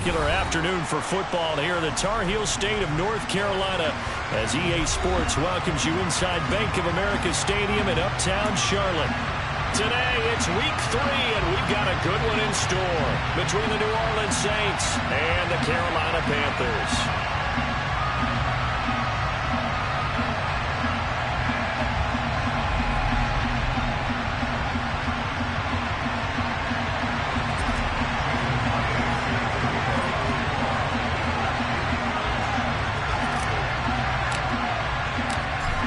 spectacular afternoon for football here in the Tar Heel state of North Carolina as EA Sports welcomes you inside Bank of America Stadium in Uptown Charlotte. Today, it's week 3, and we've got a good one in store between the New Orleans Saints and the Carolina Panthers.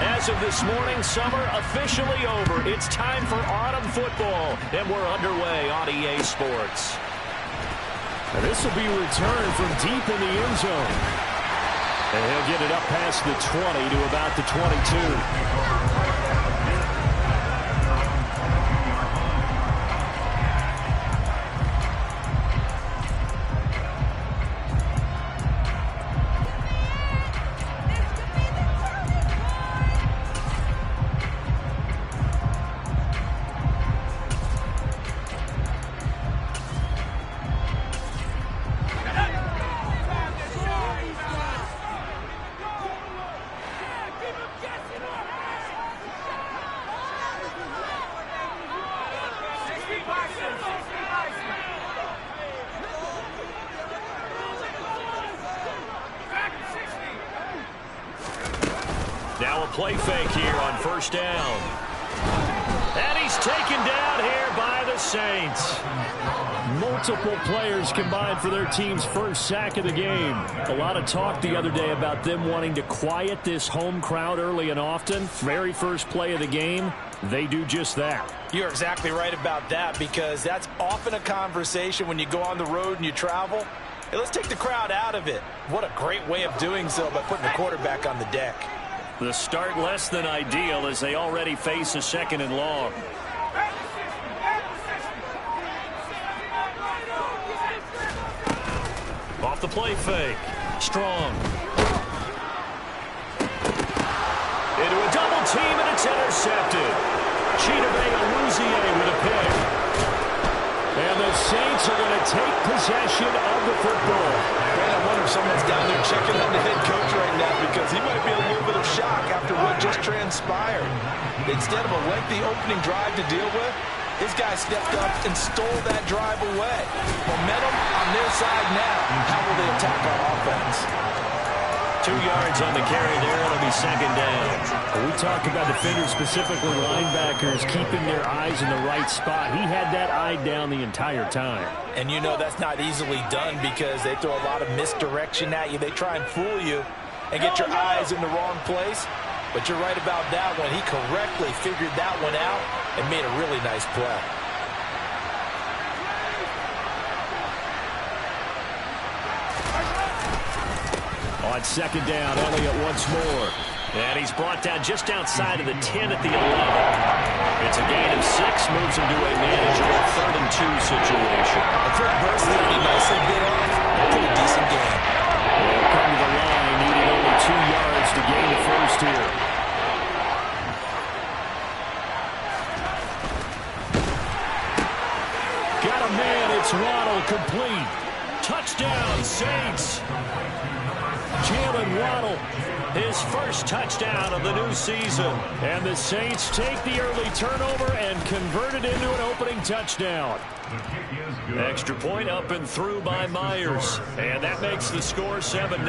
As of this morning, summer officially over. It's time for autumn football, and we're underway on EA Sports. And this will be returned from deep in the end zone. And he'll get it up past the 20 to about the 22. Now a play fake here on first down. And he's taken down here by the Saints. Multiple players combined for their team's first sack of the game. A lot of talk the other day about them wanting to quiet this home crowd early and often. Very first play of the game, they do just that. You're exactly right about that, because that's often a conversation when you go on the road and you travel. Hey, let's take the crowd out of it. What a great way of doing so by putting the quarterback on the deck. The start less than ideal as they already face a 2nd and long. Off the play fake. Strong. Into a double team, and it's intercepted. Chidobe Awuzie with a pick. And the Saints are going to take possession of the football. Man, I wonder if someone's down there checking on the head coach right now, because he might be a little bit of shock after what just transpired. Instead of a lengthy opening drive to deal with, his guy stepped up and stole that drive away. Momentum on their side now. How will they attack on offense? 2 yards on the carry there. It'll be 2nd down. We talk about defenders, specifically linebackers, keeping their eyes in the right spot. He had that eye down the entire time. And you know that's not easily done, because they throw a lot of misdirection at you. They try and fool you and get your eyes in the wrong place. But you're right about that one. He correctly figured that one out and made a really nice play. On 2nd down, Elliott once more. And he's brought down just outside of the 10 at the 11. It's a gain of 6, moves him to a manageable 3rd and 2 situation. A quick burst that he nicely bit off. A pretty decent game. They'll come to the line, needing only 2 yards to gain the first here. Got a man, it's Waddle, complete. Touchdown, Saints. Jalen Waddle, his first touchdown of the new season. And the Saints take the early turnover and convert it into an opening touchdown. Extra point up and through by Myers. And that makes the score 7-0.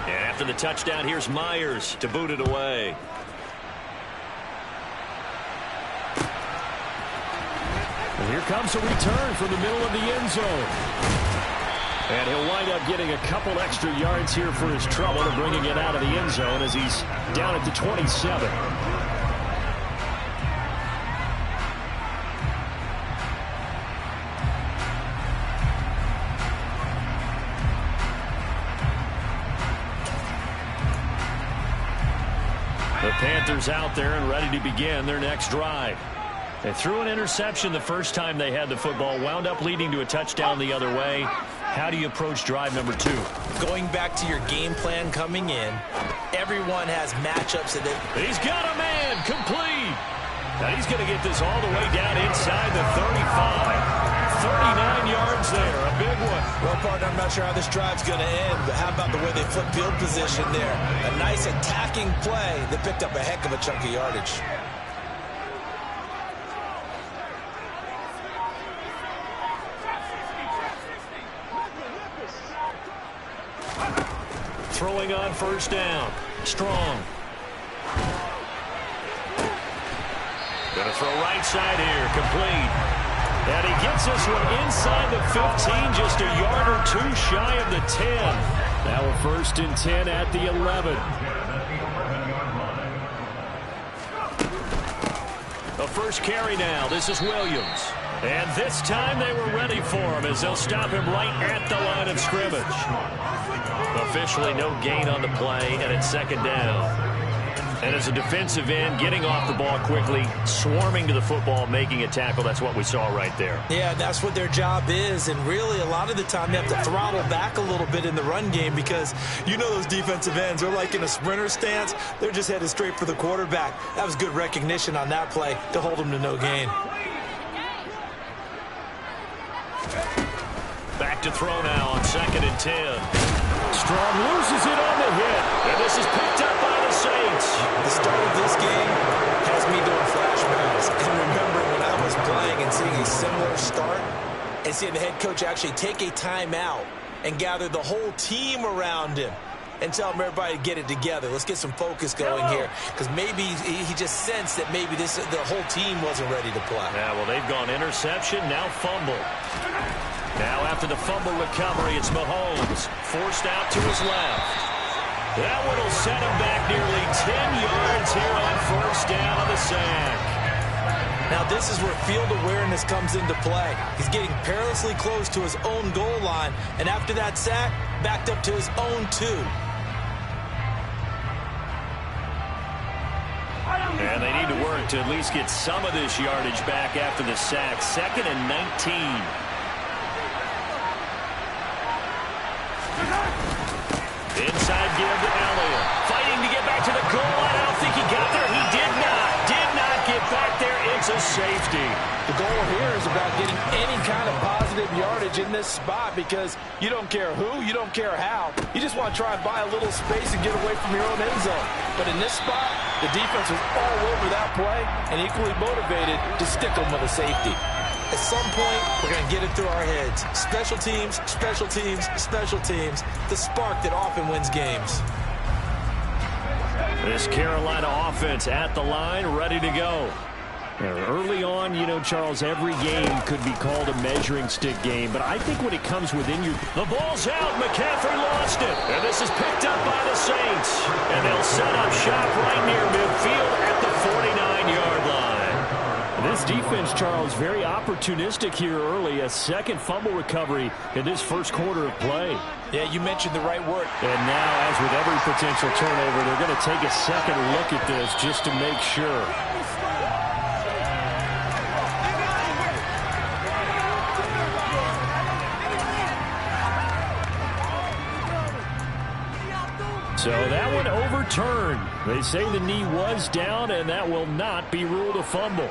And after the touchdown, here's Myers to boot it away. And here comes a return from the middle of the end zone. And he'll wind up getting a couple extra yards here for his trouble and bringing it out of the end zone as he's down at the 27. The Panthers out there and ready to begin their next drive. They threw an interception the first time they had the football, wound up leading to a touchdown the other way. How do you approach drive number 2? Going back to your game plan coming in, everyone has matchups that He's got a man, complete. Now he's going to get this all the way down inside the 35. 39 yards there, a big one. Well, partner, I'm not sure how this drive's going to end, but how about the way they flip field position there? A nice attacking play that picked up a heck of a chunk of yardage. Throwing on first down. Strong. Going to throw right side here. Complete. And he gets this one inside the 15, just a yard or two shy of the 10. Now a 1st and 10 at the 11. The first carry now. This is Williams. And this time they were ready for him as they'll stop him right at the line of scrimmage. Officially no gain on the play, and it's 2nd down. And as a defensive end, getting off the ball quickly, swarming to the football, making a tackle, that's what we saw right there. Yeah, that's what their job is. And really, a lot of the time, you have to throttle back a little bit in the run game because you know those defensive ends, they're like in a sprinter stance. They're just headed straight for the quarterback. That was good recognition on that play to hold them to no gain. Back to throw now on 2nd and 10. Strong loses it on the hit. And this is picked up by the Saints. The start of this game has me doing flashbacks. And remembering when I was playing and seeing a similar start and seeing the head coach actually take a timeout and gather the whole team around him and tell him everybody to get it together. Let's get some focus going here. Because maybe he just sensed that maybe the whole team wasn't ready to play. Yeah, well, they've gone interception, now fumble. Now after the fumble recovery, it's Mahomes. Forced out to his left. That one will set him back nearly 10 yards here on 1st down on the sack. Now this is where field awareness comes into play. He's getting perilously close to his own goal line. And after that sack, backed up to his own 2. And they need to work to at least get some of this yardage back after the sack. 2nd and 19. Inside give to Elliott. Fighting to get back to the goal line. I don't think he got there. He did not get back there. It's a safety. The goal here is about getting any kind of positive yardage in this spot because you don't care who, you don't care how. You just want to try and buy a little space and get away from your own end zone. But in this spot, the defense was all over that play and equally motivated to stick them with a safety. At some point, we're going to get it through our heads. Special teams, special teams, special teams. The spark that often wins games. This Carolina offense at the line, ready to go. Early on, you know, Charles, every game could be called a measuring stick game, but I think when it comes within you... The ball's out. McCaffrey lost it. And this is picked up by the Saints. And they'll set up shop right near midfield at the 49-yard line. This defense, Charles, very opportunistic here early. A second fumble recovery in this first quarter of play. Yeah, you mentioned the right word. And now, as with every potential turnover, they're going to take a second look at this just to make sure. So that one overturned. They say the knee was down, and that will not be ruled a fumble.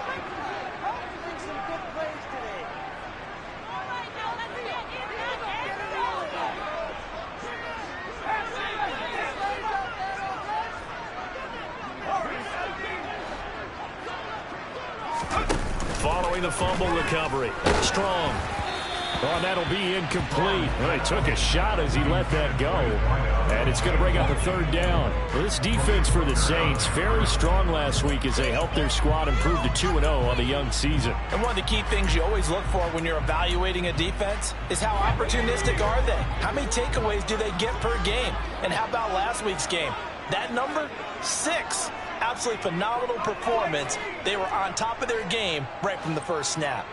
Following the fumble recovery. Strong. Oh, that'll be incomplete. Well, he took a shot as he let that go. And it's going to bring up a 3rd down. This defense for the Saints, very strong last week as they helped their squad improve to 2-0 on the young season. And one of the key things you always look for when you're evaluating a defense is how opportunistic are they? How many takeaways do they get per game? And how about last week's game? That number, 6. Absolutely phenomenal performance. They were on top of their game right from the first snap.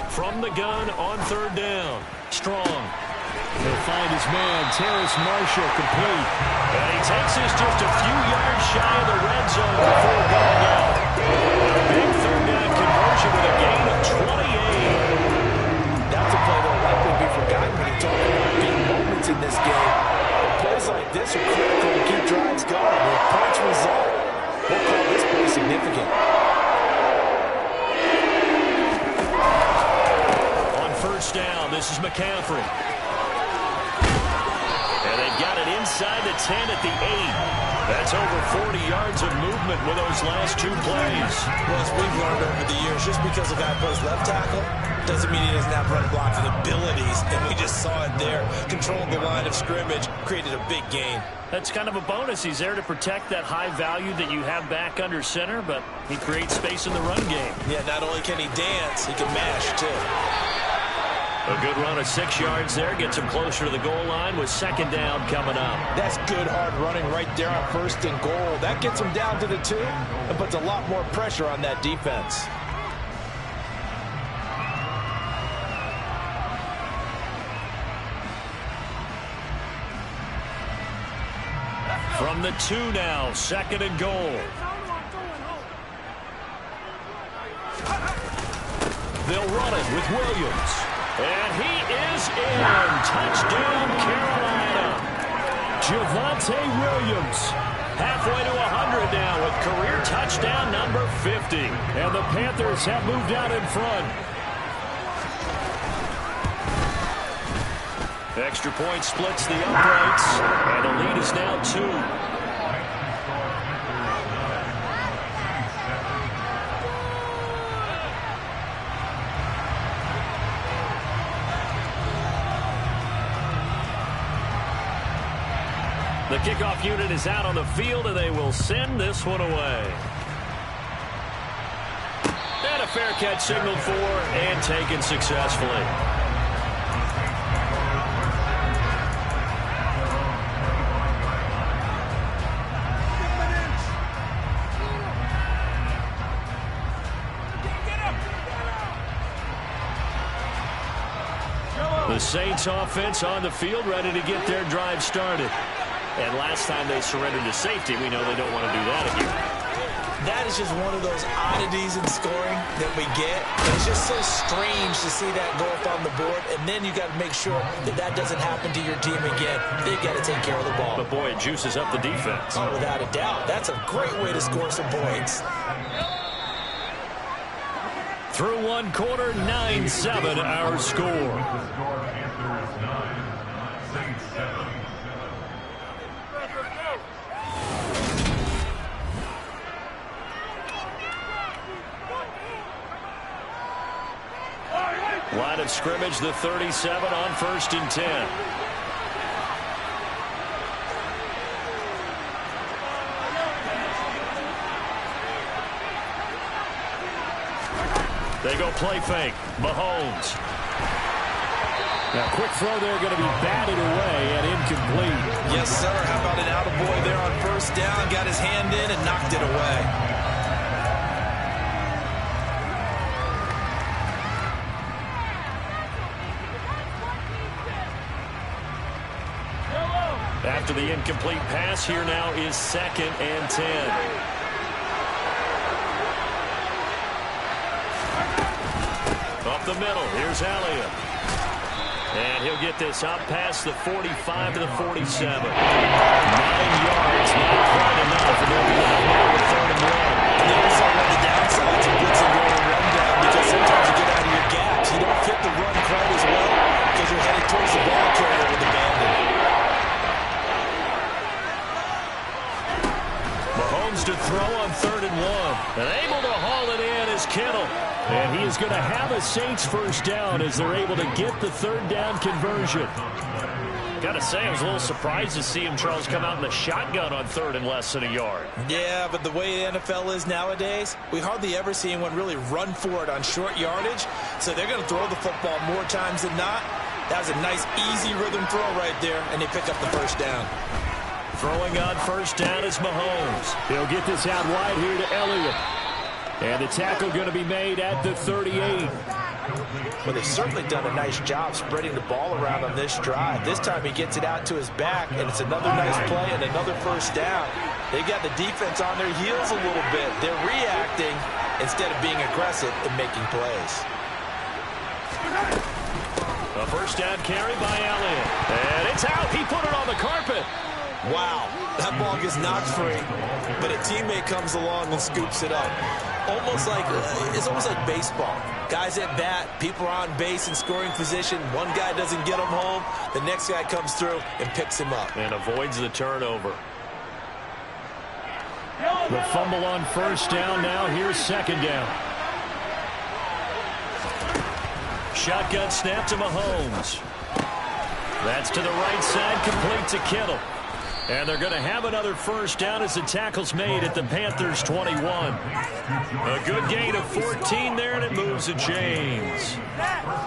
From the gun on 3rd down. Strong. He'll find his man, Terrace Marshall, complete. And he takes this just a few yards shy of the red zone before going out. A big 3rd down conversion with a gain of 28. That's a play that will likely be forgotten when you talk about big moments in this game. But plays like this are critical to keep drives going. With points result, we'll call this play significant. This is McCaffrey. And they've got it inside the 10 at the 8. That's over 40 yards of movement with those last 2 plays. Well, as we've learned over the years, just because a guy plays left tackle doesn't mean he doesn't have run blocking abilities. And we just saw it there. Controlled the line of scrimmage, created a big gain. That's kind of a bonus. He's there to protect that high value that you have back under center, but he creates space in the run game. Yeah, not only can he dance, he can mash, too. A good run of 6 yards there. Gets him closer to the goal line with 2nd down coming up. That's good, hard running right there on 1st and goal. That gets him down to the 2 and puts a lot more pressure on that defense. From the 2 now, 2nd and goal. They'll run it with Williams. And he is in. Touchdown, Carolina. Javonte Williams. Halfway to 100 now with career touchdown number 50. And the Panthers have moved out in front. Extra point splits the uprights. And the lead is now 2. The kickoff unit is out on the field, and they will send this one away. And a fair catch signaled for and taken successfully. The Saints offense on the field, ready to get their drive started. And last time they surrendered to safety, we know they don't want to do that again. That is just one of those oddities in scoring that we get. And it's just so strange to see that go up on the board. And then you got to make sure that that doesn't happen to your team again. They've got to take care of the ball. But, boy, it juices up the defense. Oh, without a doubt. That's a great way to score some points. Through 1 quarter, 9-7 our score. Line of scrimmage, the 37 on 1st and 10. They go play fake. Mahomes. Now, quick throw there going to be batted away and incomplete. Yes, sir. How about an attaboy there on 1st down? Got his hand in and knocked it away. After the incomplete pass, here now is 2nd and 10. Up the middle, here's Elliott. And he'll get this up past the 45 to the 47. 9 yards, not quite enough. And they'll be left now with 3rd and 1. And they also run the downside to blitzing going to run down because sometimes you get out of your gaps. You don't fit the run quite as well because you're headed towards the ball carrier with the bandit. Mahomes to throw on 3rd and 1. And able to haul it in is Kittle. And he is going to have a Saints 1st down as they're able to get the 3rd down conversion. Got to say, I was a little surprised to see him, Charles, come out in the shotgun on 3rd and less than a yard. Yeah, but the way the NFL is nowadays, we hardly ever see anyone really run for it on short yardage. So they're going to throw the football more times than not. That was a nice, easy rhythm throw right there, and they pick up the 1st down. Throwing on 1st down is Mahomes. He'll get this out wide here to Elliott. And the tackle going to be made at the 38. Well, they've certainly done a nice job spreading the ball around on this drive. This time he gets it out to his back, and it's another nice play and another 1st down. They got the defense on their heels a little bit. They're reacting instead of being aggressive and making plays. A 1st down carry by Elliott. And it's out. He put it on the carpet. Wow, that ball gets knocked free, but a teammate comes along and scoops it up. almost like it's almost like baseball. Guys at bat, people are on base in scoring position. One guy doesn't get him home. The next guy comes through and picks him up. And avoids the turnover. The fumble on first down. Now here's second down. Shotgun snap to Mahomes. That's to the right side, complete to Kittle. And they're going to have another first down as the tackle's made at the Panthers' 21. A good gain of 14 there, and it moves the chains.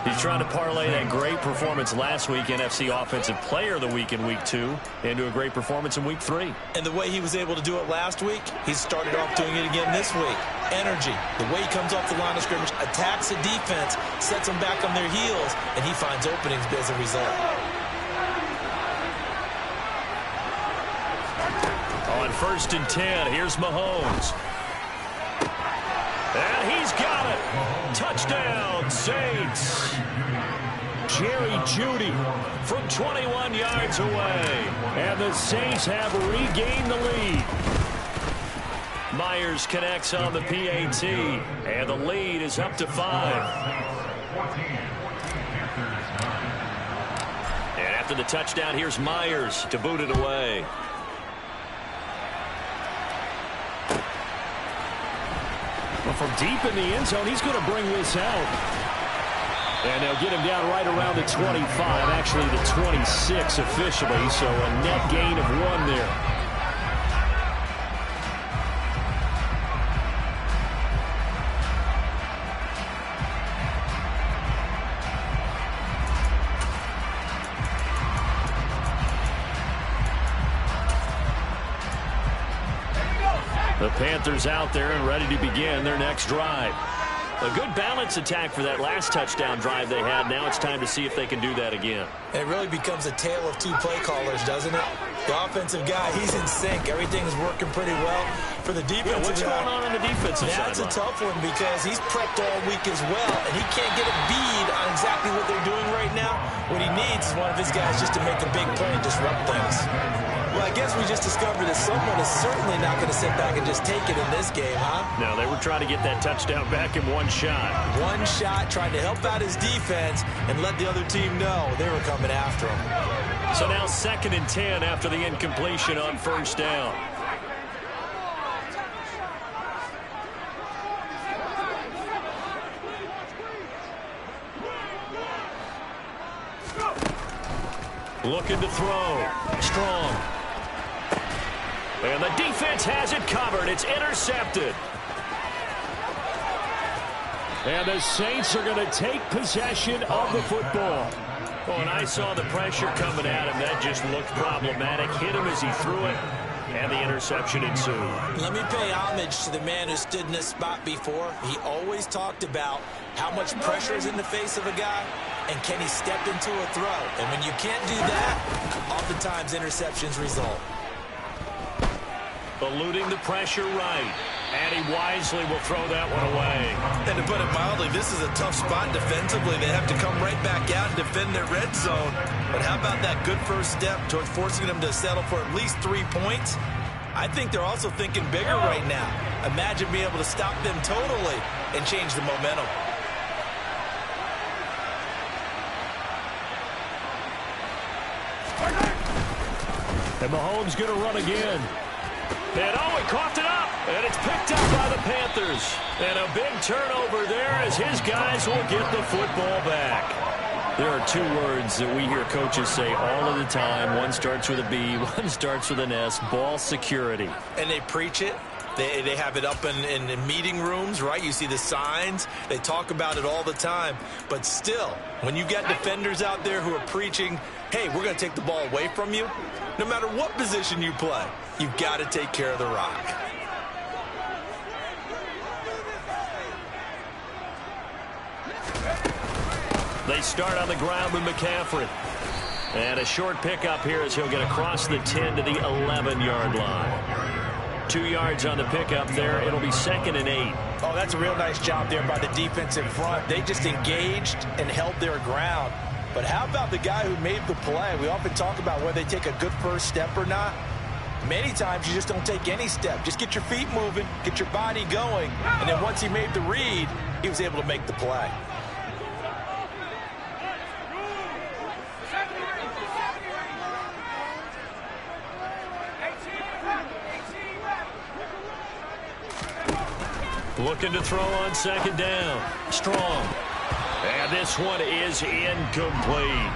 He's trying to parlay that great performance last week, NFC Offensive Player of the Week in Week 2, into a great performance in Week 3. And the way he was able to do it last week, he started off doing it again this week. Energy, the way he comes off the line of scrimmage, attacks the defense, sets them back on their heels, and he finds openings as a result. On 1st and 10, here's Mahomes. And he's got it. Touchdown, Saints. Jerry Jeudy from 21 yards away. And the Saints have regained the lead. Myers connects on the PAT. And the lead is up to 5. And after the touchdown, here's Myers to boot it away. From deep in the end zone, he's going to bring this out. And they'll get him down right around the 25, actually the 26 officially, so a net gain of 1 there. The Panthers out there and ready to begin their next drive. A good balance attack for that last touchdown drive they had. Now it's time to see if they can do that again. It really becomes a tale of 2 play callers, doesn't it? The offensive guy, he's in sync. Everything's working pretty well. For the defensive what's going on the defensive side? That's a tough one because he's prepped all week as well, and he can't get a bead on exactly what they're doing right now. What he needs is one of his guys just to make a big play and disrupt things. Well, I guess we just discovered that someone is certainly not going to sit back and just take it in this game, huh? No, they were trying to get that touchdown back in one shot. One shot, trying to help out his defense and let the other team know they were coming after him. So now 2nd and 10 after the incompletion on first down. Looking to throw. Strong. And the defense has it covered. It's intercepted. And the Saints are going to take possession of the football. Well, when I saw the pressure coming at him, that just looked problematic. Hit him as he threw it, and the interception ensued. Let me pay homage to the man who stood in this spot before. He always talked about how much pressure is in the face of a guy, and can he step into a throw. And when you can't do that, oftentimes interceptions result. Eluding the pressure right. And he wisely will throw that one away. And to put it mildly, this is a tough spot defensively. They have to come right back out and defend their red zone. But how about that good first step towards forcing them to settle for at least 3 points? I think they're also thinking bigger right now. Imagine being able to stop them totally and change the momentum. And Mahomes going to run again. And he coughed it up. And it's picked up by the Panthers. And a big turnover there as his guys will get the football back. There are 2 words that we hear coaches say all of the time. One starts with a B, one starts with an S. Ball security. And they preach it. They have it up in meeting rooms, right? You see the signs. They talk about it all the time. But still, when you got defenders out there who are preaching, hey, we're going to take the ball away from you, no matter what position you play, you've got to take care of the rock. They start on the ground with McCaffrey. And a short pickup here as he'll get across the 10 to the 11-yard line. 2 yards on the pickup there. It'll be 2nd and 8. Oh, that's a real nice job there by the defense in front. They just engaged and held their ground. But how about the guy who made the play? We often talk about whether they take a good first step or not. Many times you just don't take any step. Just get your feet moving, get your body going, and then once he made the read, he was able to make the play. Looking to throw on second down. Strong. And this one is incomplete.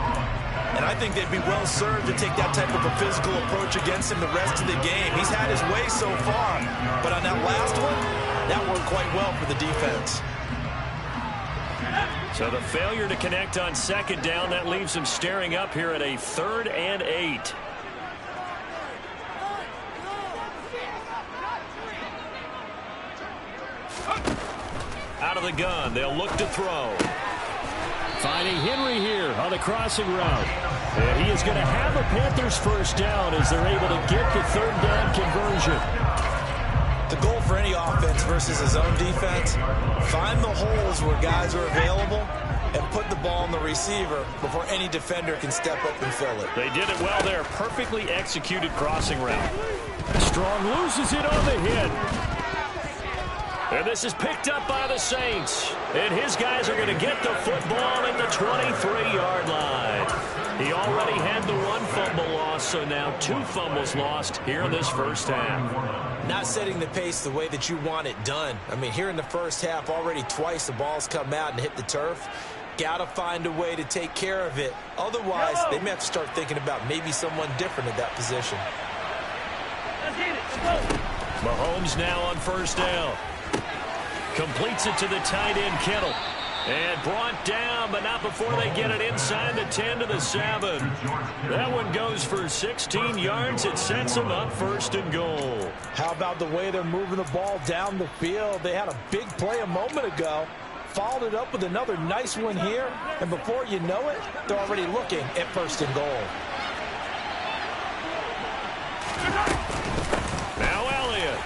And I think they'd be well served to take that type of a physical approach against him the rest of the game. He's had his way so far, but on that last one, that worked quite well for the defense. So the failure to connect on second down, that leaves him staring up here at a 3rd and 8. Out of the gun, they'll look to throw. Finding Henry here on the crossing route. And he is going to have a Panthers first down as they're able to get the 3rd down conversion. The goal for any offense versus his own defense, find the holes where guys are available and put the ball on the receiver before any defender can step up and fill it. They did it well there. Perfectly executed crossing route. Strong loses it on the hit. And this is picked up by the Saints. And his guys are going to get the football at the 23-yard line. He already had the 1 fumble loss, so now 2 fumbles lost here in this first half. Not setting the pace the way that you want it done. I mean, here in the first half, already twice the ball's come out and hit the turf. Got to find a way to take care of it. Otherwise, they may have to start thinking about maybe someone different at that position. Mahomes now on first down. Completes it to the tight end, Kittle. And brought down, but not before they get it inside the 10 to the 7. That one goes for 16 yards. It sets them up 1st and goal. How about the way they're moving the ball down the field? They had a big play a moment ago. Followed it up with another nice one here. And before you know it, they're already looking at 1st and goal. Now Elliott.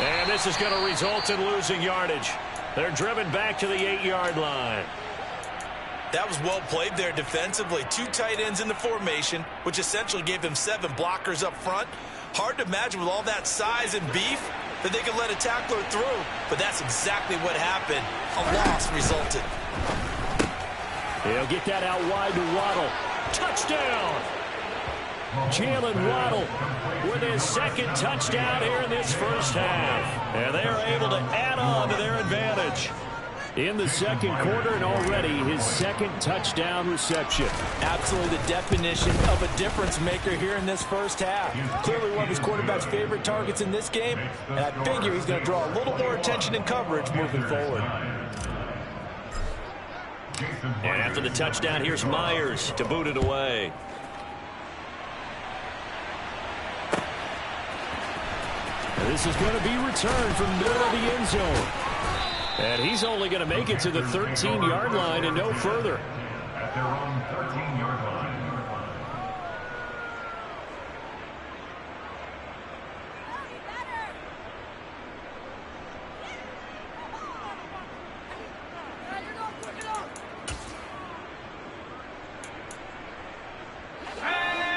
And this is going to result in losing yardage. They're driven back to the 8-yard line. That was well played there defensively. 2 tight ends in the formation, which essentially gave them 7 blockers up front. Hard to imagine with all that size and beef that they could let a tackler through. But that's exactly what happened. A loss resulted. They'll get that out wide to Waddle. Touchdown! Jalen Waddle with his 2nd touchdown here in this first half. And they are able to add on to their advantage. In the 2nd quarter and already his 2nd touchdown reception. Absolutely the definition of a difference maker here in this first half. Clearly one of his quarterback's favorite targets in this game. And I figure he's going to draw a little more attention and coverage moving forward. And after the touchdown, here's Myers to boot it away. This is going to be returned from middle of the end zone. And he's only going to make it to the 13-yard line and no further. At their own 13-yard line.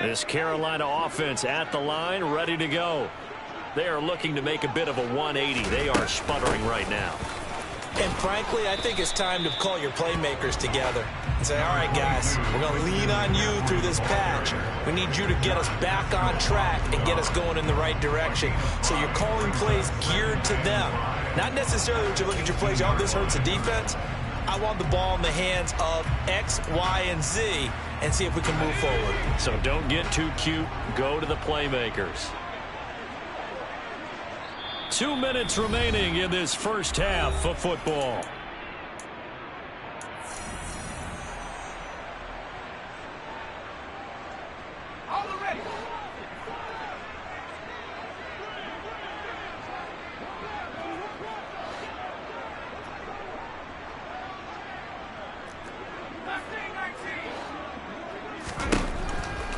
This Carolina offense at the line, ready to go. They are looking to make a bit of a 180. They are sputtering right now. And frankly, I think it's time to call your playmakers together and say, all right, guys, we're going to lean on you through this patch. We need you to get us back on track and get us going in the right direction. So you're calling plays geared to them. Not necessarily that you look at your plays, oh, this hurts the defense. I want the ball in the hands of X, Y, and Z and see if we can move forward. So don't get too cute. Go to the playmakers. 2 minutes remaining in this first half of football.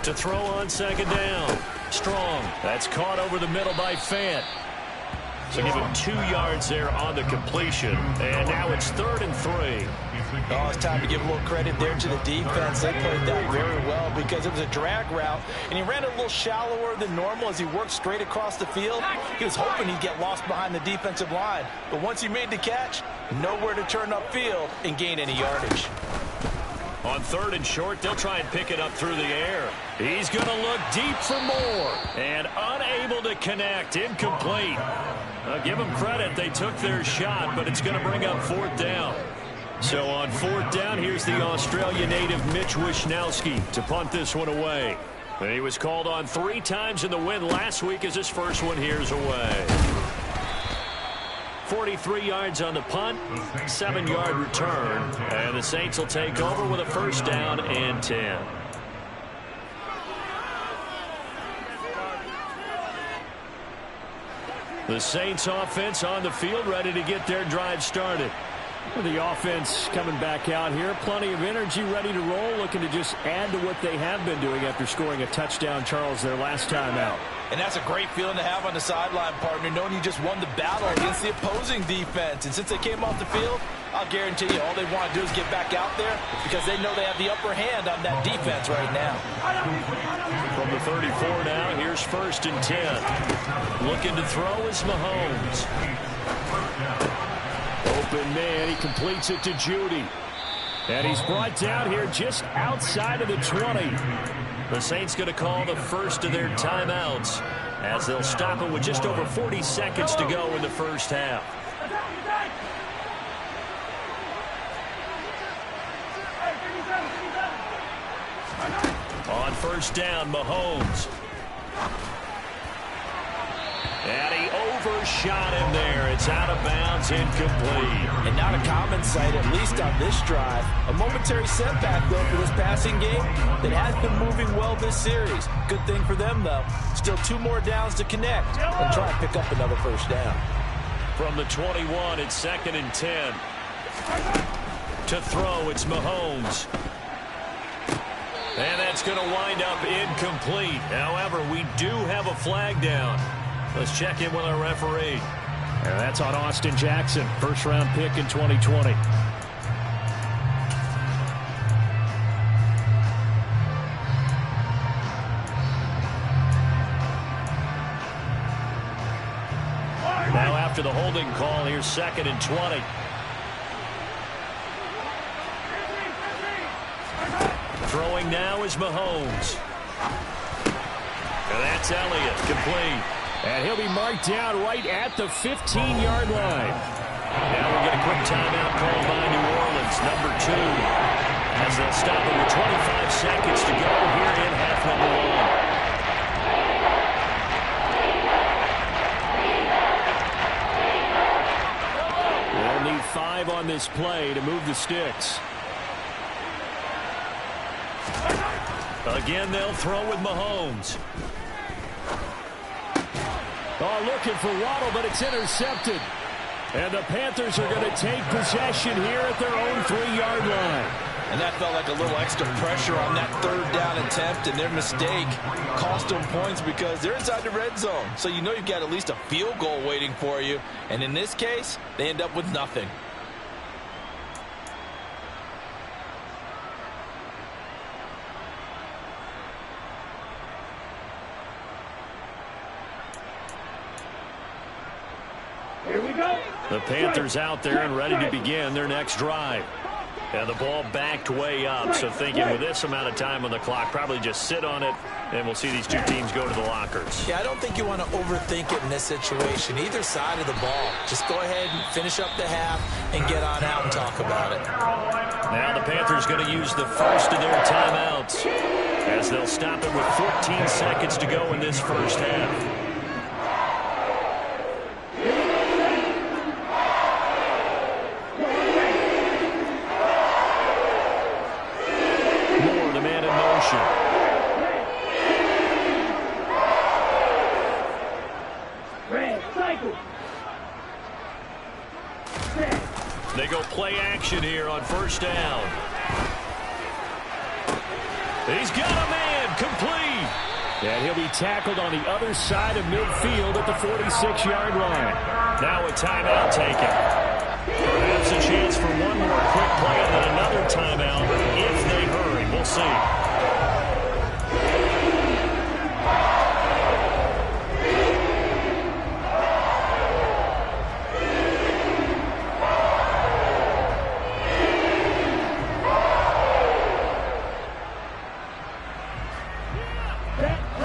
To throw on second down. Strong. That's caught over the middle by Fant. So give him 2 yards there on the completion. And now it's 3rd and 3. Oh, it's time to give a little credit there to the defense. They played that very well because it was a drag route, and he ran a little shallower than normal as he worked straight across the field. He was hoping he'd get lost behind the defensive line, but once he made the catch, nowhere to turn upfield and gain any yardage. On 3rd and short, they'll try and pick it up through the air. He's going to look deep for more, and unable to connect. Incomplete. Give them credit. They took their shot, but it's going to bring up 4th down. So on 4th down, here's the Australia native Mitch Wishnowsky to punt this one away. And he was called on 3 times in the win last week as his first one here's away. 43 yards on the punt, 7-yard return, and the Saints will take over with a 1st down and 10. The Saints offense on the field, ready to get their drive started. The offense coming back out here. Plenty of energy, ready to roll, looking to just add to what they have been doing after scoring a touchdown, Charles, their last time out. And that's a great feeling to have on the sideline, partner, knowing you just won the battle against the opposing defense. And since they came off the field, I'll guarantee you all they want to do is get back out there because they know they have the upper hand on that defense right now. From the 34 now, here's 1st and 10. Looking to throw is Mahomes. Open man, he completes it to Judy. And he's brought down here just outside of the 20. The Saints going to call the first of their timeouts as they'll stop it with just over 40 seconds to go in the first half. On 1st down, Mahomes. And he overshot him there. It's out of bounds, incomplete. And not a common sight, at least on this drive. A momentary setback, though, for this passing game that has been moving well this series. Good thing for them, though. Still 2 more downs to connect and try and pick up another 1st down. From the 21, it's 2nd and 10. To throw, it's Mahomes. And that's going to wind up incomplete. However, we do have a flag down. Let's check in with our referee. And that's on Austin Jackson, 1st-round pick in 2020. Now after the holding call, here's 2nd and 20. Throwing now is Mahomes. And that's Elliott, complete. And he'll be marked down right at the 15-yard line. Now we'll get a quick timeout called by New Orleans, number 2. As they'll stop it with 25 seconds to go here in half number 1. They'll need 5 on this play to move the sticks. Again, they'll throw with Mahomes. Oh, looking for Waddle, but it's intercepted. And the Panthers are going to take possession here at their own 3-yard line. And that felt like a little extra pressure on that 3rd down attempt, and their mistake cost them points because they're inside the red zone. So you know you've got at least a field goal waiting for you. And in this case, they end up with nothing. The Panthers out there and ready to begin their next drive. And the ball backed way up, so thinking with this amount of time on the clock, probably just sit on it, and we'll see these 2 teams go to the lockers. Yeah, I don't think you want to overthink it in this situation, either side of the ball. Just go ahead and finish up the half and get on out and talk about it. Now the Panthers going to use the first of their timeouts as they'll stop it with 14 seconds to go in this first half. They go play action here on 1st down. He's got a man, complete. And he'll be tackled on the other side of midfield at the 46-yard line. Now a timeout taken. Perhaps a chance for one more quick play and then another timeout if they hurry. We'll see.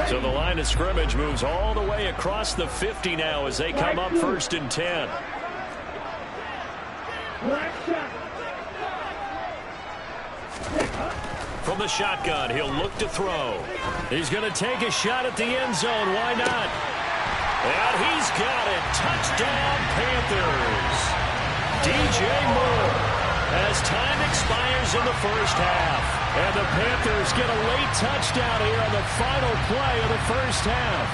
So the line of scrimmage moves all the way across the 50 now as they come up 1st and 10. From the shotgun, he'll look to throw. He's going to take a shot at the end zone. Why not? And he's got it. Touchdown, Panthers. DJ Moore. As time expires in the first half. And the Panthers get a late touchdown here on the final play of the first half.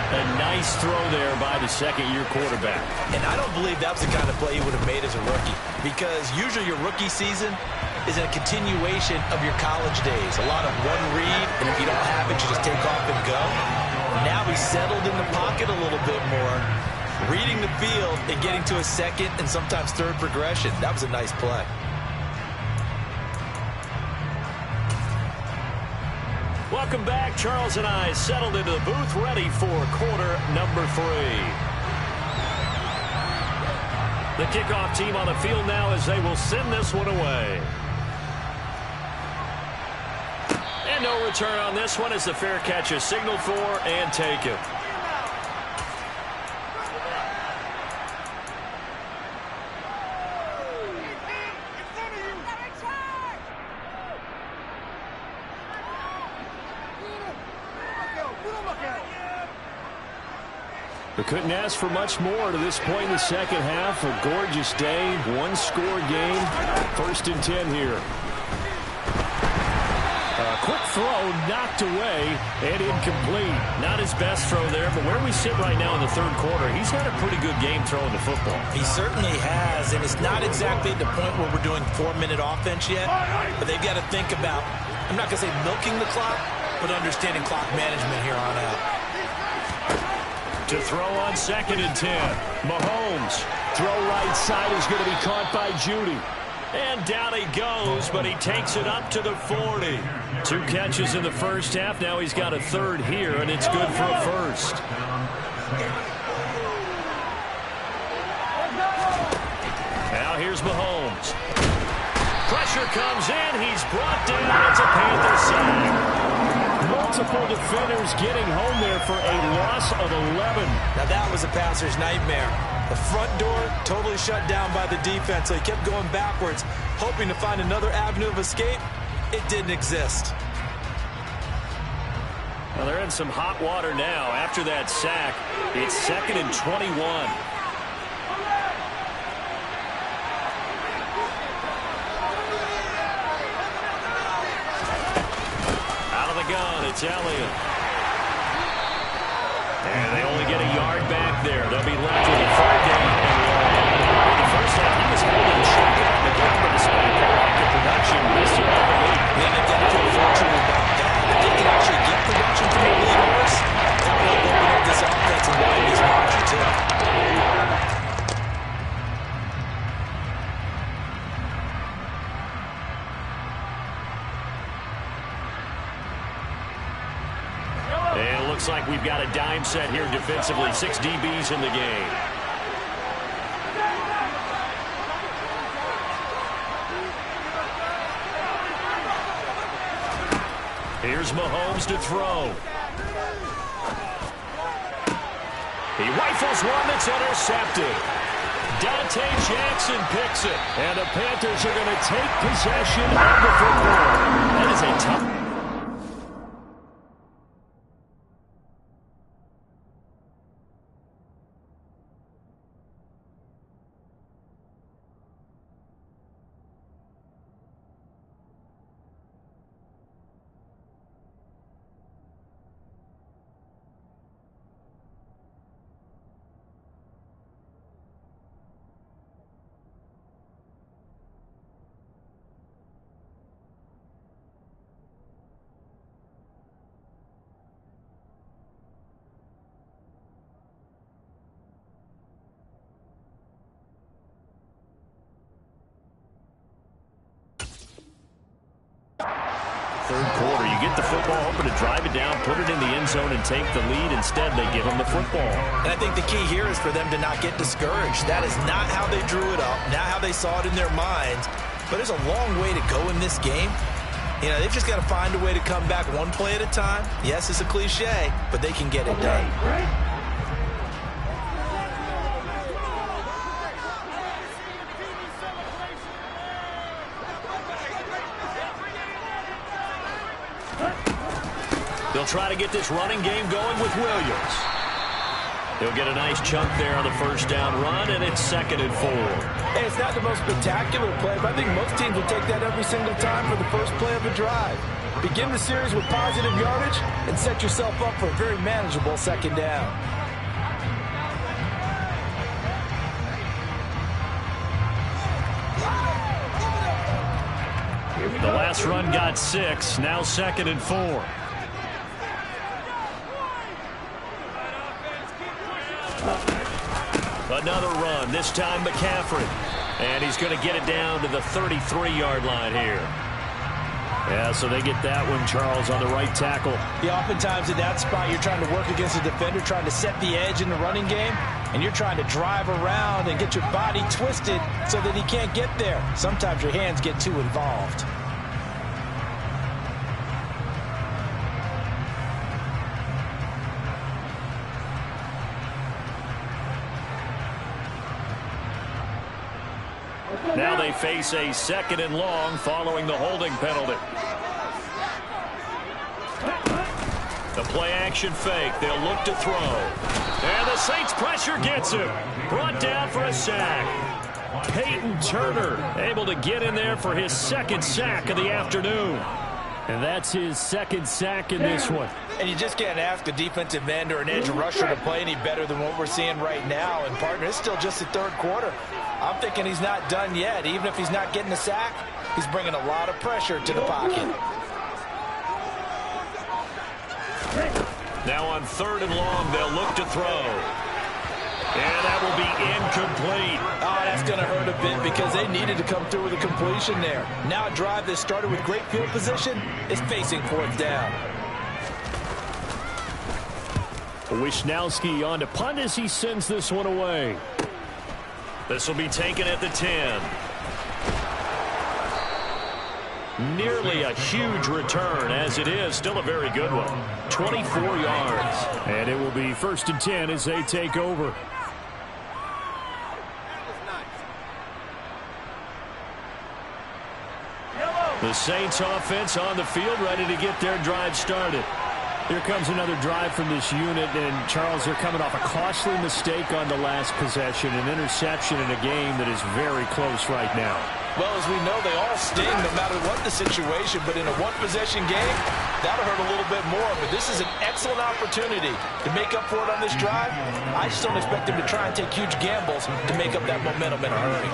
A nice throw there by the second-year quarterback. And I don't believe that was the kind of play he would have made as a rookie. Because usually your rookie season is a continuation of your college days. A lot of one read, and if you don't have it, you just take off and go. Now he's settled in the pocket a little bit more, reading the field and getting to a second and sometimes third progression. That was a nice play. Welcome back. Charles and I settled into the booth, ready for quarter number 3. The kickoff team on the field now as they will send this one away. And no return on this one as the fair catch is signaled for and taken. They couldn't ask for much more to this point in the second half. A gorgeous day, one-score game. 1st and 10 here. A quick throw knocked away and incomplete. Not his best throw there, but where we sit right now in the third quarter, he's had a pretty good game throwing the football. He certainly has, and it's not exactly at the point where we're doing 4-minute offense yet, but they've got to think about, I'm not going to say milking the clock, but understanding clock management here on out. To throw on 2nd and 10. Mahomes. Throw right side is going to be caught by Judy. And down he goes, but he takes it up to the 40. 2 catches in the first half. Now he's got a third here, and it's good for a first. Now here's Mahomes. Pressure comes in. He's brought down. It's a Panther sack. Multiple defenders getting home there for a loss of 11. Now that was a passer's nightmare. The front door totally shut down by the defense, so he kept going backwards, hoping to find another avenue of escape. It didn't exist. Well, they're in some hot water now. After that sack, it's 2nd and 21. It's Elliott. And they only get a yard back there. They'll be left with a 3rd down and long. In the first half, he was holding shotgun on the ground, but despite the lack of production, missed it all the way. And they've got to feel fortunate about that. If they can actually get production from the lead horse, that will open up this offense and widen this margin, too. Looks like we've got a dime set here defensively. 6 DBs in the game. Here's Mahomes to throw. He rifles one that's intercepted. Dante Jackson picks it. And the Panthers are going to take possession of the football. That is a tough... third quarter. You get the football, hoping to drive it down, put it in the end zone, and take the lead. Instead, they give them the football. And I think the key here is for them to not get discouraged. That is not how they drew it up, not how they saw it in their minds. But there's a long way to go in this game. You know, they've just got to find a way to come back one play at a time. Yes, it's a cliche, but they can get it done. They'll try to get this running game going with Williams. He'll get a nice chunk there on the first down run, and it's 2nd and 4. Hey, it's not the most spectacular play, but I think most teams will take that every single time for the first play of a drive. Begin the series with positive yardage and set yourself up for a very manageable 2nd down. The last run got 6, now 2nd and 4. Another run, this time McCaffrey. And he's going to get it down to the 33-yard line here. Yeah, so they get that one, Charles, on the right tackle. Yeah, oftentimes in that spot, you're trying to work against a defender, trying to set the edge in the running game, and you're trying to drive around and get your body twisted so that he can't get there. Sometimes your hands get too involved. Now they face a 2nd and long following the holding penalty. The play-action fake. They'll look to throw. And the Saints pressure gets him. Brought down for a sack. Peyton Turner able to get in there for his 2nd sack of the afternoon. And that's his 2nd sack in this one. And you just can't ask a defensive end or an edge rusher to play any better than what we're seeing right now. And, partner, it's still just the 3rd quarter. I'm thinking he's not done yet. Even if he's not getting a sack, he's bringing a lot of pressure to the pocket. Now on 3rd and long, they'll look to throw. And that will be incomplete. Oh, that's going to hurt a bit because they needed to come through with a completion there. Now a drive that started with great field position is facing 4th down. Wisnowski on to punt as he sends this one away. This will be taken at the 10. Nearly a huge return, as it is. Still a very good one. 24 yards. And it will be 1st and 10 as they take over. The Saints offense on the field, ready to get their drive started. Here comes another drive from this unit, and Charles, they're coming off a costly mistake on the last possession, an interception in a game that is very close right now. Well, as we know, they all sting no matter what the situation, but in a one-possession game, that'll hurt a little bit more. But this is an excellent opportunity to make up for it on this drive. I just don't expect them to try and take huge gambles to make up that momentum in a hurry.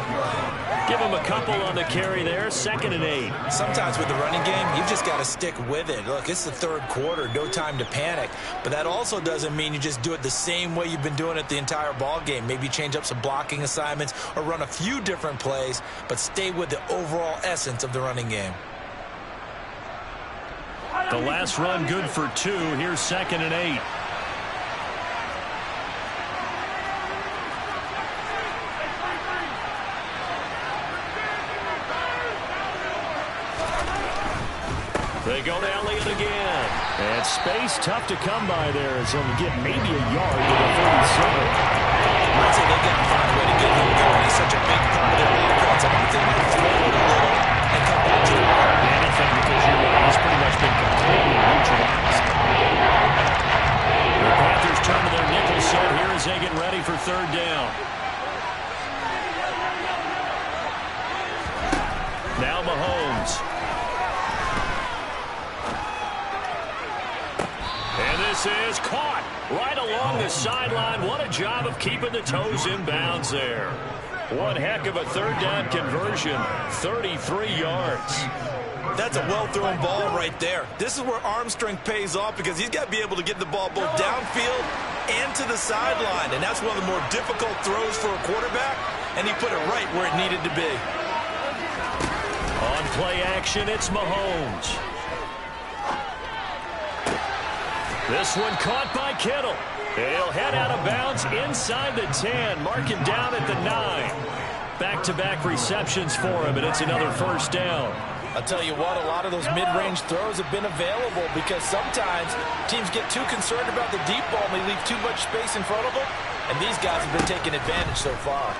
Give them a couple on the carry there, 2nd and 8. Sometimes with the running game, you've just got to stick with it. Look, it's the 3rd quarter, no time to panic. But that also doesn't mean you just do it the same way you've been doing it the entire ball game. Maybe change up some blocking assignments or run a few different plays, but stay with the overall essence of the running game. The last run good for 2. Here's 2nd and 8. They go to Elliott again. And space tough to come by there as he'll get maybe a yard to the 37. I'd say they've got to find a way to get him going. He's such a big part of their offense. I think they might throw it a little and come back to it. Anything, because you're right, he's pretty much been completely neutralized. The Panthers turn to their nickel set here as they get ready for 3rd down. Now Mahomes. And this is caught right along the sideline. What a job of keeping the toes in bounds there. One heck of a 3rd down conversion. 33 yards. That's a well-thrown ball right there. This is where arm strength pays off because he's got to be able to get the ball both downfield and to the sideline. And that's one of the more difficult throws for a quarterback. And he put it right where it needed to be. On play action, it's Mahomes. This one caught by Kittle. He'll head out of bounds inside the 10. Mark him down at the 9. Back-to-back receptions for him, and it's another first down. I'll tell you what, a lot of those mid-range throws have been available because sometimes teams get too concerned about the deep ball and they leave too much space in front of them, and these guys have been taking advantage so far.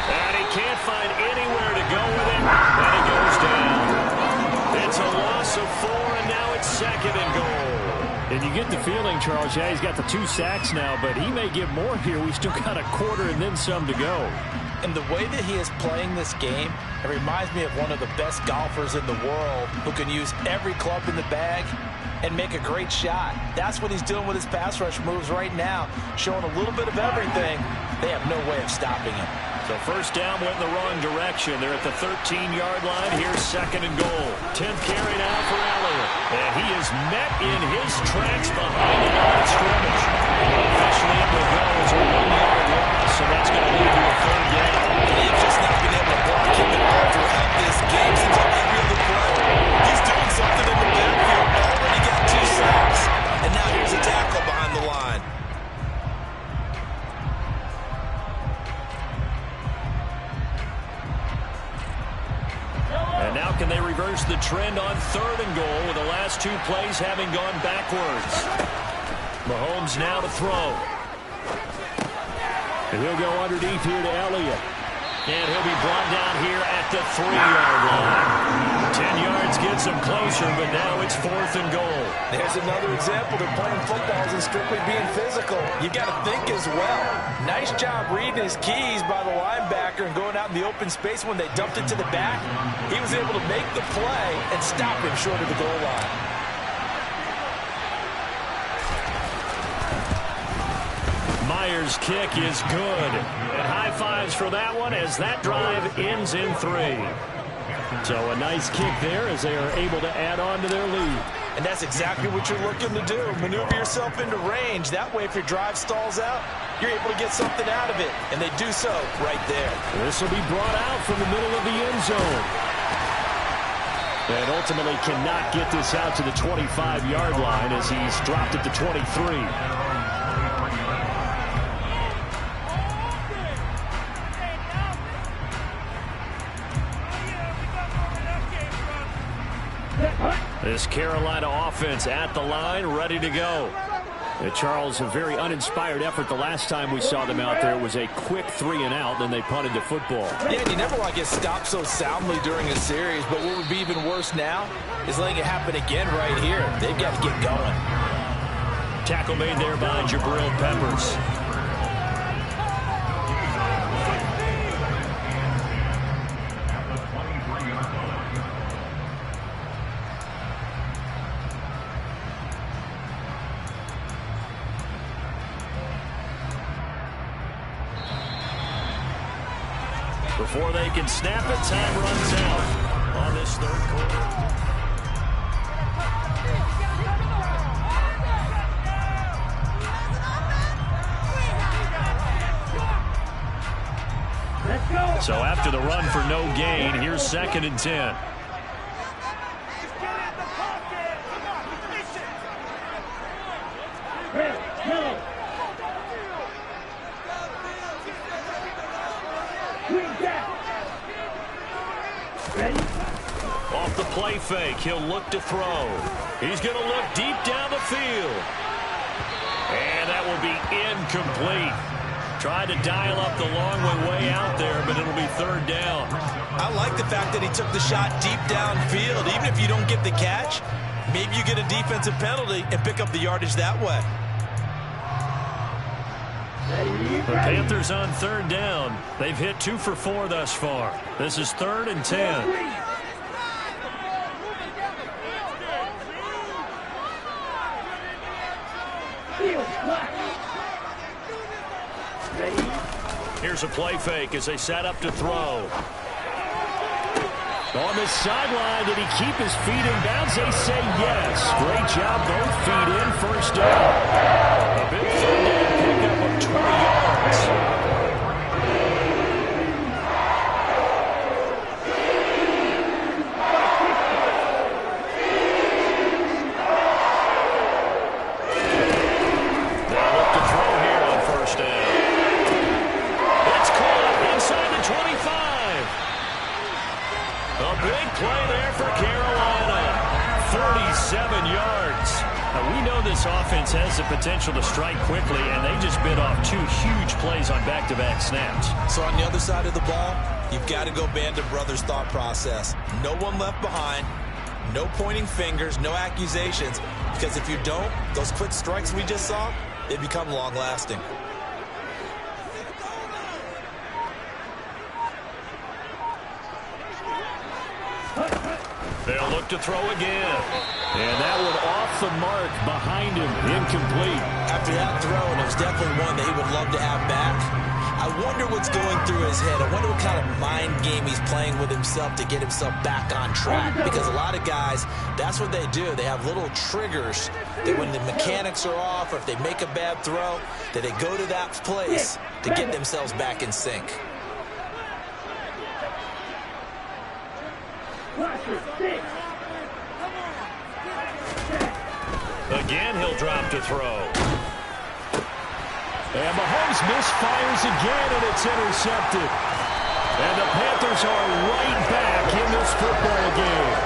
And he can't find anywhere to go with it, and he goes down. It's a loss of 4, and now it's 2nd and goal. And you get the feeling, Charles, yeah, he's got the 2 sacks now, but he may get more here. We still got a quarter and then some to go. And the way that he is playing this game, it reminds me of one of the best golfers in the world who can use every club in the bag and make a great shot. That's what he's doing with his pass rush moves right now, showing a little bit of everything. They have no way of stopping him. So first down went in the wrong direction. They're at the 13-yard line. Here's 2nd and goal. 10th carry now for Elliott. And he is met in his tracks behind the line of scrimmage. Officially it will go as a 1-yard loss, so that's going to lead to a 3rd down. They've just not been able to block him at all throughout this game since every other play. He's doing something in the backfield. Already got 2 sacks. And now here's a tackle behind the line. And now can they reverse the trend on 3rd and goal with the last 2 plays having gone backwards. Mahomes now to throw. And he'll go underneath here to Elliott. And he'll be brought down here at the 3-yard line. 10 yards gets him closer, but now it's 4th and goal. There's another example. They're playing football and strictly being physical. You got to think as well. Nice job reading his keys by the linebacker and going out in the open space when they dumped it to the back. He was able to make the play and stop him short of the goal line. Myers' kick is good. And high fives for that one as that drive ends in 3. So a nice kick there as they are able to add on to their lead. And that's exactly what you're looking to do. Maneuver yourself into range. That way, if your drive stalls out, you're able to get something out of it. And they do so right there. This will be brought out from the middle of the end zone. And ultimately cannot get this out to the 25-yard line as he's dropped at the 23. This Carolina offense at the line, ready to go. Charles, a very uninspired effort the last time we saw them out there. It was a quick 3 and out, then they punted the football. Yeah, you never want to get stopped so soundly during a series, but what would be even worse now is letting it happen again right here. They've got to get going. Tackle made there by Jabril Peppers. Before they can snap it, time runs out on this 3rd quarter. So after the run for no gain, here's 2nd and 10. Off the play fake, he'll look to throw. He's going to look deep down the field. And that will be incomplete. Tried to dial up the long way out there, but it'll be 3rd down. I like the fact that he took the shot deep downfield. Even if you don't get the catch, maybe you get a defensive penalty and pick up the yardage that way. The Panthers on 3rd down. They've hit 2 for 4 thus far. This is 3rd and 10. Here's a play fake as they set up to throw. On the sideline, did he keep his feet in bounds? They say yes. Great job, both feet in, 1st down. A big 3rd down pickup of 20 yards. 47 yards. Now, we know this offense has the potential to strike quickly, and they just bit off 2 huge plays on back-to-back snaps. So on the other side of the ball, you've got to go Band of Brothers thought process. No one left behind, no pointing fingers, no accusations, because if you don't, those quick strikes we just saw, they become long-lasting. They'll look to throw again. And that one off the mark behind him, incomplete. After that throw, and it was definitely one that he would love to have back, I wonder what's going through his head. I wonder what kind of mind game he's playing with himself to get himself back on track. Because a lot of guys, that's what they do. They have little triggers that when the mechanics are off or if they make a bad throw, that they go to that place to get themselves back in sync. Again, he'll drop to throw. And Mahomes misfires again, and it's intercepted. And the Panthers are right back in this football game.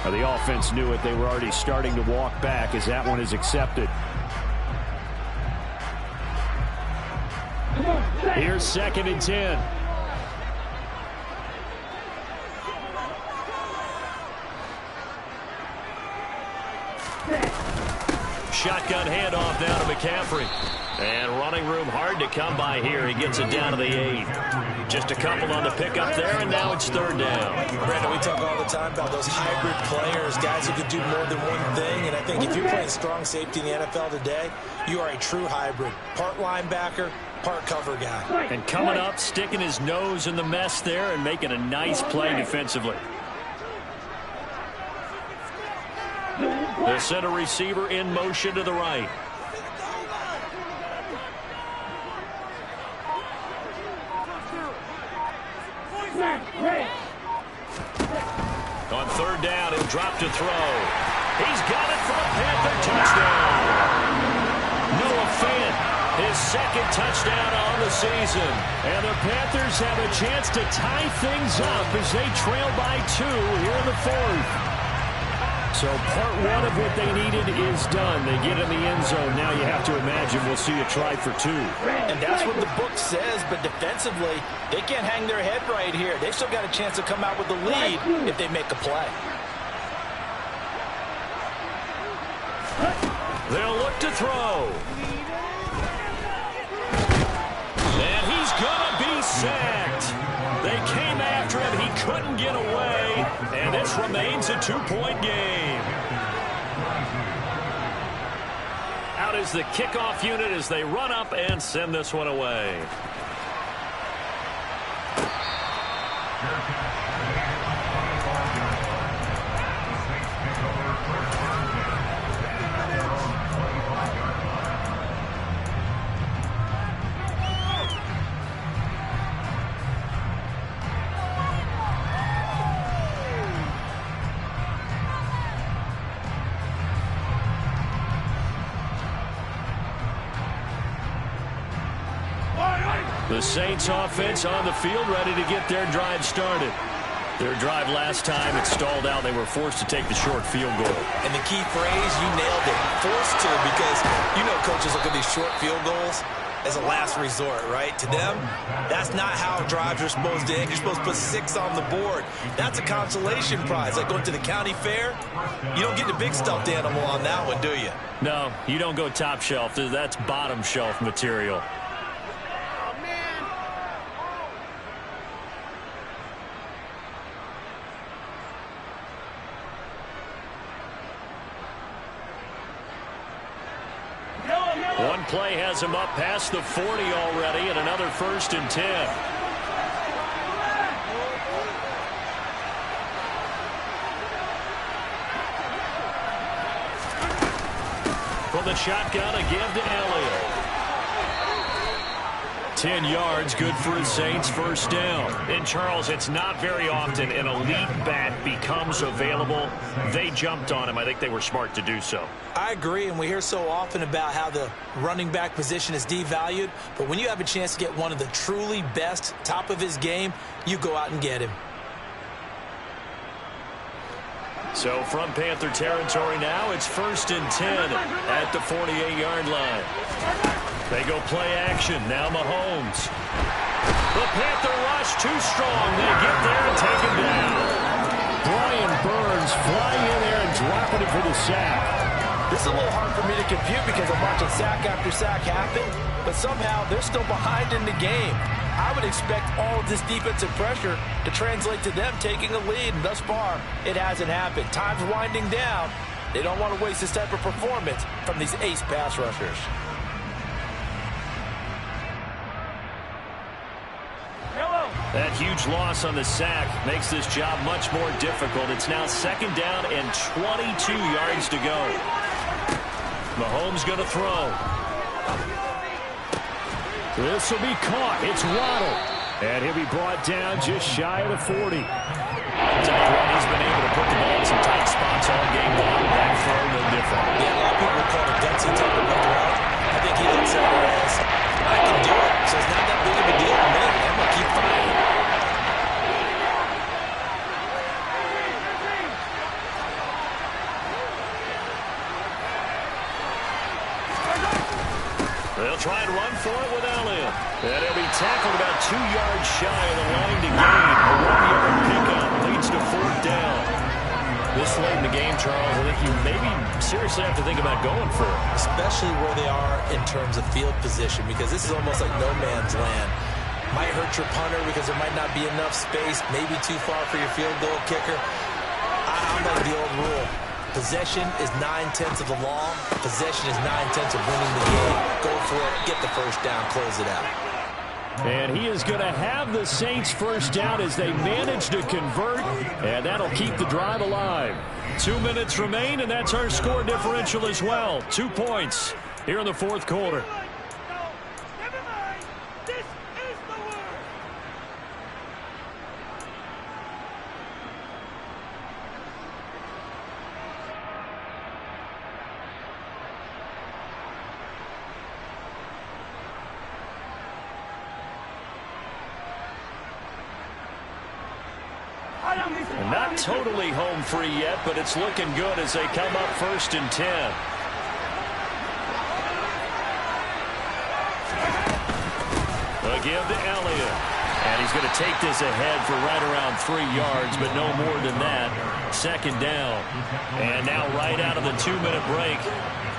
Now, the offense knew it. They were already starting to walk back as that one is accepted. Here's 2nd and 10. Shotgun handoff down to McCaffrey. And running room hard to come by here. He gets it down to the 8. Just a couple on the pickup there, and now it's 3rd down. Brandon, we talk all the time about those hybrid players, guys who could do more than one thing. And I think if you're playing strong safety in the NFL today, you are a true hybrid. Part linebacker, part cover guy. And coming up, sticking his nose in the mess there and making a nice play defensively. They'll send a receiver in motion to the right. On 3rd down, he'll drop to throw. He's got it for a Panther touchdown. Noah Fant, his 2nd touchdown on the season. And the Panthers have a chance to tie things up as they trail by 2 here in the 4th. So part 1 of what they needed is done. They get in the end zone. Now you have to imagine we'll see a try for 2. And that's what the book says, but defensively, they can't hang their head right here. They've still got a chance to come out with the lead if they make a play. They'll look to throw. And he's going to be sacked. They came after him. He couldn't get away. And this remains a 2-point game. Out is the kickoff unit as they run up and send this one away. The Saints offense on the field ready to get their drive started. Their drive last time, it stalled out. They were forced to take the short field goal. And the key phrase, you nailed it, forced to, because you know coaches look at these short field goals as a last resort, right? To them, that's not how drives are supposed to end. You're supposed to put 6 on the board. That's a consolation prize. Like going to the county fair, you don't get the big stuffed animal on that one, do you? No, you don't go top shelf. That's bottom shelf material. One play has him up past the 40 already, and another 1st and 10. From the shotgun, a give to Elliott. 10 yards, good for the Saints, first down. And, Charles, it's not very often an elite back becomes available. They jumped on him. I think they were smart to do so. I agree, and we hear so often about how the running back position is devalued. But when you have a chance to get one of the truly best, top of his game, you go out and get him. So from Panther territory now, it's 1st and 10 at the 48-yard line. They go play action. Now Mahomes. The Panther rush too strong. They get there and take him down. Brian Burns flying in there and dropping it for the sack. This is a little hard for me to compute because I'm watching sack after sack happen, but somehow they're still behind in the game. I would expect all of this defensive pressure to translate to them taking a lead, and thus far, it hasn't happened. Time's winding down. They don't want to waste this type of performance from these ace pass rushers. That huge loss on the sack makes this job much more difficult. It's now 2nd down and 22 yards to go. Mahomes going to throw. This will be caught. It's Waddle. And he'll be brought down just shy of the 40. He's been able to put the ball in some tight spots all game long. That throw, no different. Yeah, a lot of people call it a gutsy type of route. I think he looks at it as, I can do it, so it's not that big of a deal to me. I'm going to keep fighting. They'll try and run for it with Elliott. And he'll be tackled about 2 yards shy of the line to gain. A 1-yard pickup leads to 4th down. This late in the game, Charles, I think you maybe seriously have to think about going for it. Especially where they are in terms of field position, because this is almost like no man's land. Might hurt your punter because there might not be enough space, maybe too far for your field goal kicker. I'm like the old rule. Possession is 9/10 of the law. Possession is 9/10 of winning the game. Go for it, get the first down, close it out. And he is going to have the Saints first down as they manage to convert, and that'll keep the drive alive. 2 minutes remain, and that's our score differential as well. 2 points here in the 4th quarter. Not totally home free yet, but it's looking good as they come up 1st and 10. Again to Elliott. And he's going to take this ahead for right around 3 yards, but no more than that. 2nd down. And now right out of the 2-minute break,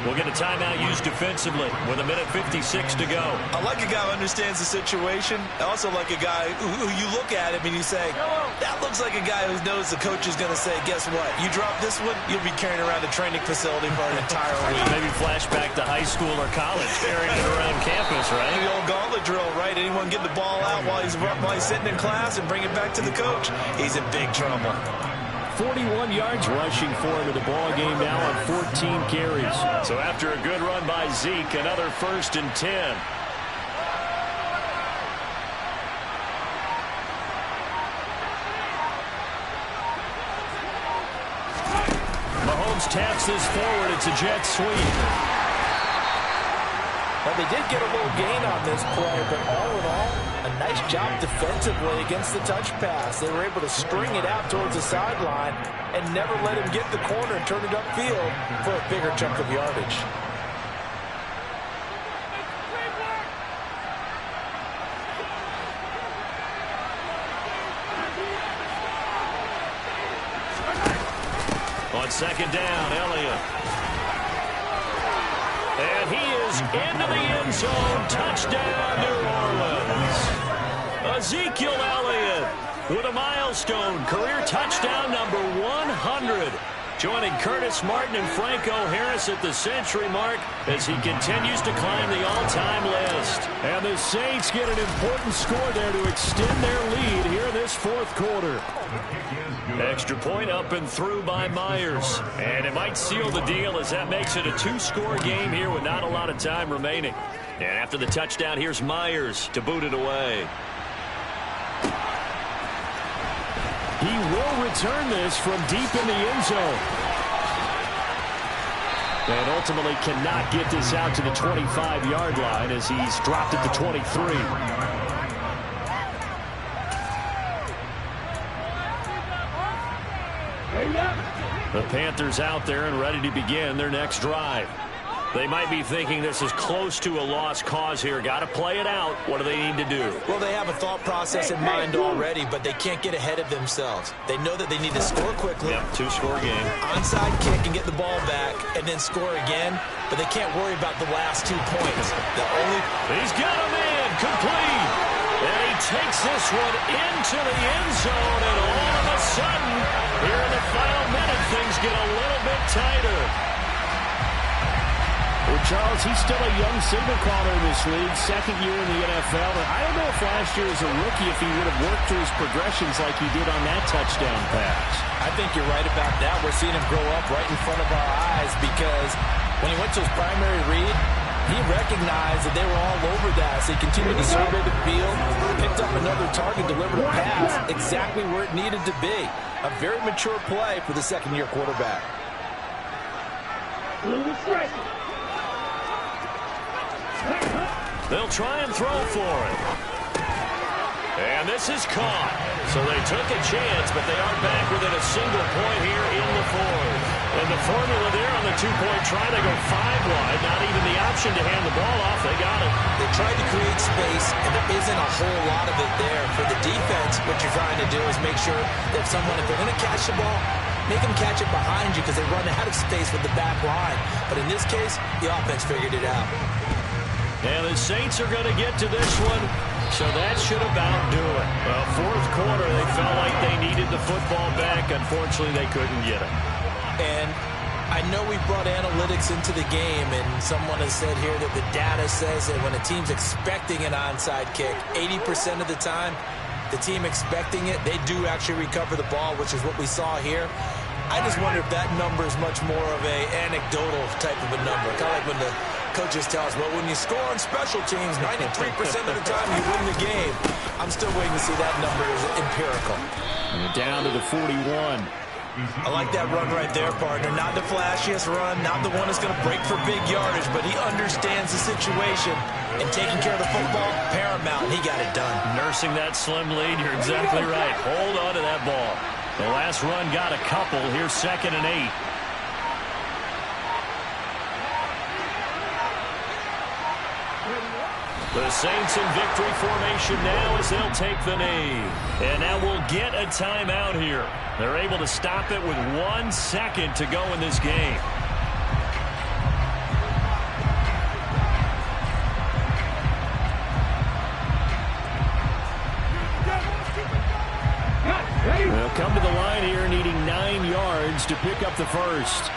we'll get a timeout used defensively with 1:56 to go. I like a guy who understands the situation. I also like a guy who you look at him and you say, that looks like a guy who knows the coach is going to say, guess what? You drop this one, you'll be carrying around the training facility for an entire week. Maybe flashback to high school or college, carrying it around campus, right? The old gauntlet drill, right? Anyone get the ball out while he's sitting in class and bring it back to the coach? He's in big trouble. 41 yards rushing for him in the ball game now on 14 carries. So after a good run by Zeke, another 1st and 10. Mahomes taps this forward. It's a jet sweep. Well, they did get a little gain on this play, but all in all, a nice job defensively against the touch pass. They were able to string it out towards the sideline and never let him get the corner and turn it upfield for a bigger chunk of yardage. On 2nd down, Elliott. And he is into the end zone. Touchdown, New Orleans. Ezekiel Elliott with a milestone. Career touchdown number 100. Joining Curtis Martin and Franco Harris at the century mark as he continues to climb the all-time list. And the Saints get an important score there to extend their lead here in this 4th quarter. Extra point up and through by Myers. And it might seal the deal as that makes it a 2-score game here with not a lot of time remaining. And after the touchdown, here's Myers to boot it away. He will return this from deep in the end zone. And ultimately cannot get this out to the 25-yard line as he's dropped at the 23. The Panthers out there and ready to begin their next drive. They might be thinking this is close to a lost cause here. Got to play it out. What do they need to do? Well, they have a thought process in mind already, but they can't get ahead of themselves. They know that they need to score quickly. Yep, two-score game. Onside kick and get the ball back and then score again, but they can't worry about the last 2 points. He's got a man complete. And he takes this one into the end zone, and all of a sudden, here in the final minute, things get a little bit tighter. Well, Charles, he's still a young signal caller in this league, second year in the NFL. And I don't know if last year as a rookie if he would have worked through his progressions like he did on that touchdown pass. I think you're right about that. We're seeing him grow up right in front of our eyes because when he went to his primary read, he recognized that they were all over that. So he continued to survey the field, picked up another target, delivered a pass exactly where it needed to be. A very mature play for the second-year quarterback. They'll try and throw for it. And this is caught. So they took a chance, but they are back within a single point here in the fourth. And the formula there on the two-point try to go 5 wide. Not even the option to hand the ball off. They got it. They tried to create space, and there isn't a whole lot of it there. For the defense, what you're trying to do is make sure that if they're going to catch the ball, make them catch it behind you because they run out of space with the back line. But in this case, the offense figured it out. And the Saints are going to get to this one, so that should about do it. Well, fourth quarter, they felt like they needed the football back. Unfortunately, they couldn't get it. And I know we brought analytics into the game, and someone has said here that the data says that when a team's expecting an onside kick, 80% of the time, the team expecting it, they do actually recover the ball, which is what we saw here. I just wonder if that number is much more of a anecdotal type of a number. Kind of like when the coaches tell us, well, when you score on special teams, 93% of the time you win the game. I'm still waiting to see that number is empirical. And down to the 41. I like that run right there, partner. Not the flashiest run, not the one that's going to break for big yardage, but he understands the situation. And taking care of the football, paramount, and he got it done. Nursing that slim lead, you're exactly right. Hold on to that ball. The last run got a couple. Here's 2nd and 8. The Saints in victory formation now as they'll take the knee. And now we'll get a timeout here. They're able to stop it with 1 second to go in this game. They'll come to the line here needing 9 yards to pick up the first.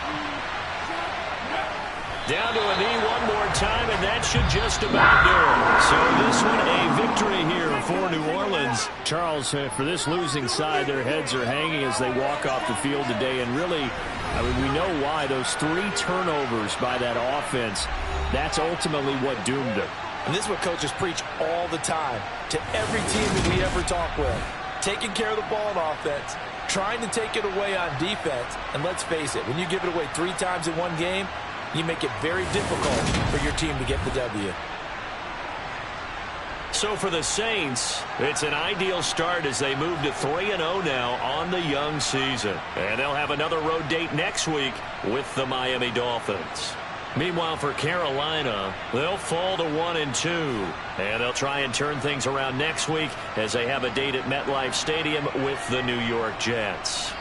Down to a knee one more time, and that should just about do it. So this one a victory here for New Orleans. Charles, for this losing side, their heads are hanging as they walk off the field today. And really, I mean, we know why. Those 3 turnovers by that offense, that's ultimately what doomed them. And this is what coaches preach all the time to every team that we ever talk with. Taking care of the ball on offense, trying to take it away on defense. And let's face it, when you give it away 3 times in one game, you make it very difficult for your team to get the W. So for the Saints, it's an ideal start as they move to 3-0 now on the young season. And they'll have another road date next week with the Miami Dolphins. Meanwhile, for Carolina, they'll fall to 1-2. And they'll try and turn things around next week as they have a date at MetLife Stadium with the New York Jets.